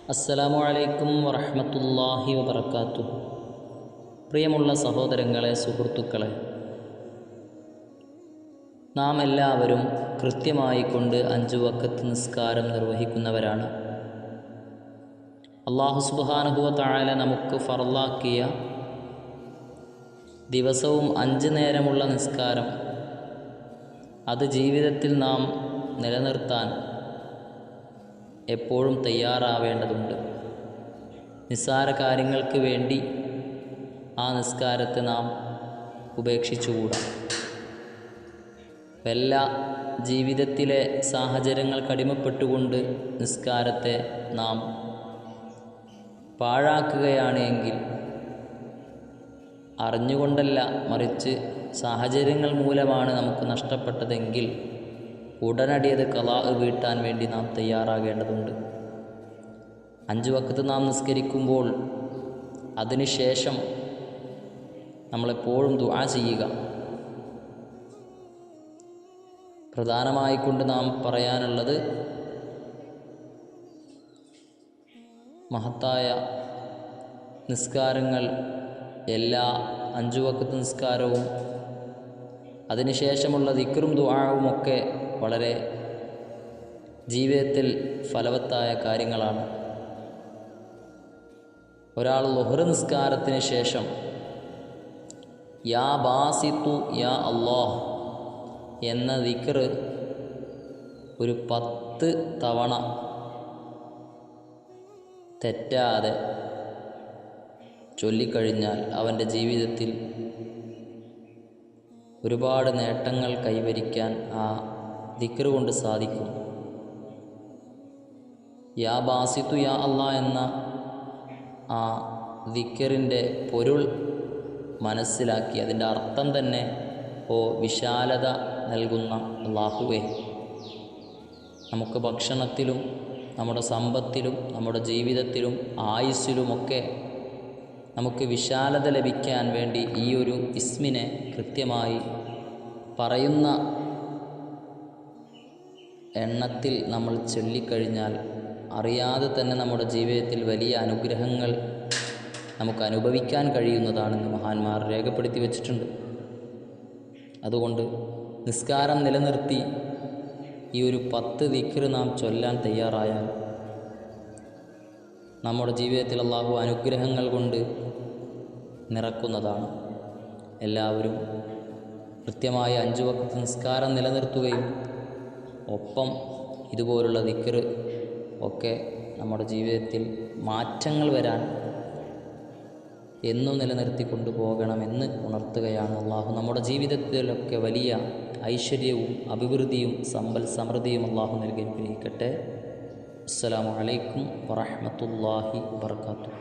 അസ്സലാമു അലൈക്കും വറഹ്മത്തുള്ളാഹി വബറകാതുഹു. പ്രിയമുള്ള സഹോദരങ്ങളെ, സുഹൃത്തുക്കളെ, നാം എല്ലാവരും കൃത്യമായി കൊണ്ട് 5 വഖത്ത് നിസ്കാരം നിർവഹിക്കുന്നവരാണ്. അല്ലാഹു സുബ്ഹാനഹു വ തആല നമുക്ക് ഫർളാക്കിയ ദിവസവും 5 നേരമുള്ള നിസ്കാരം അത് ജീവിതത്തിൽ നാം നിലനിർത്താൻ എപ്പോഴും തയ്യാറാവേണ്ടതുണ്ട്. നിസ്സാര കാര്യങ്ങൾക്ക് വേണ്ടി ആ നിസ്കാരത്തെ നാം ഉപേക്ഷിച്ചുകൂടാ. വല്ല ജീവിതത്തിലെ സാഹചര്യങ്ങൾക്ക് അടിമപ്പെട്ടുകൊണ്ട് നിസ്കാരത്തെ നാം പാഴാക്കുകയാണ് എങ്കിൽ, അറിഞ്ഞുകൊണ്ടല്ല മറിച്ച് സാഹചര്യങ്ങൾ മൂലമാണ് നമുക്ക് നഷ്ടപ്പെട്ടതെങ്കിൽ, ഉടനടി അത് ഖളാ വീട്ടാൻ വേണ്ടി നാം തയ്യാറാകേണ്ടതുണ്ട്. 5 വഖത്ത് നാം നിസ്കരിക്കുമ്പോൾ അതിനുശേഷം നമ്മളെപ്പോഴും ദുആ ചെയ്യുക. പ്രധാനമായിക്കൊണ്ട് നാം പറയാനുള്ളത്, മഹത്തായ നിസ്കാരങ്ങൾ, എല്ലാ 5 വഖത്ത് നിസ്കാരവും അതിനുശേഷമുള്ള ദിക്റും ദുആവും ഒക്കെ വളരെ ജീവിതത്തിൽ ഫലവത്തായ കാര്യങ്ങളാണ്. ഒരാൾ ളുഹ്ർ നിസ്കാരത്തിന് ശേഷം യാ ബാസിത്തു യാ അല്ലാഹ് എന്ന ദിക്ർ ഒരു 10 തവണ തെറ്റാതെ ചൊല്ലിക്കഴിഞ്ഞാൽ അവൻ്റെ ജീവിതത്തിൽ ഒരുപാട് നേട്ടങ്ങൾ കൈവരിക്കാൻ ആ ദിക്ർ കൊണ്ട് സാധിക്കും. യാ ബാസിത്തു യാ അല്ലാഹ് എന്ന ആ ദിക്റിൻ്റെ പൊരുൾ മനസ്സിലാക്കി, അതിൻ്റെ അർത്ഥം തന്നെ, ഓ വിശാലത നൽകുന്ന അല്ലാഹുവേ, നമുക്ക് ഭക്ഷണത്തിലും നമ്മുടെ സമ്പത്തിലും നമ്മുടെ ജീവിതത്തിലും ആയുസ്സിലുമൊക്കെ നമുക്ക് വിശാലത ലഭിക്കാൻ വേണ്ടി ഈ ഒരു ഇസ്മിനെ കൃത്യമായി പറയുന്ന എണ്ണത്തിൽ നമ്മൾ ചൊല്ലിക്കഴിഞ്ഞാൽ അറിയാതെ തന്നെ നമ്മുടെ ജീവിതത്തിൽ വലിയ അനുഗ്രഹങ്ങൾ നമുക്ക് അനുഭവിക്കാൻ കഴിയുന്നതാണെന്ന് മഹാന്മാർ രേഖപ്പെടുത്തി വച്ചിട്ടുണ്ട്. അതുകൊണ്ട് നിസ്കാരം നിലനിർത്തി ഈ ഒരു 10 ദിക്ർ നാം ചൊല്ലാൻ തയ്യാറായാൽ നമ്മുടെ ജീവിതത്തിൽ അല്ലാഹു അനുഗ്രഹങ്ങൾ കൊണ്ട് നിറക്കുന്നതാണ്. എല്ലാവരും കൃത്യമായി 5 വഖത്ത് നിസ്കാരം നിലനിർത്തുകയും ഒപ്പം ഇതുപോലുള്ള ദിക്ർ ഒക്കെ നമ്മുടെ ജീവിതത്തിൽ മാറ്റങ്ങൾ വരാൻ എന്നും നിലനിർത്തി കൊണ്ടുപോകണമെന്ന് ഉണർത്തുകയാണ്. അല്ലാഹു നമ്മുടെ ജീവിതത്തിലൊക്കെ വലിയ ഐശ്വര്യവും അഭിവൃദ്ധിയും സമ്പൽ സമൃദ്ധിയും അല്ലാഹു നൽകി അനുഗ്രഹിക്കട്ടെ. അസ്സലാമു അലൈക്കും വറഹ്മത്തുള്ളാഹി വബറകാതുഹു.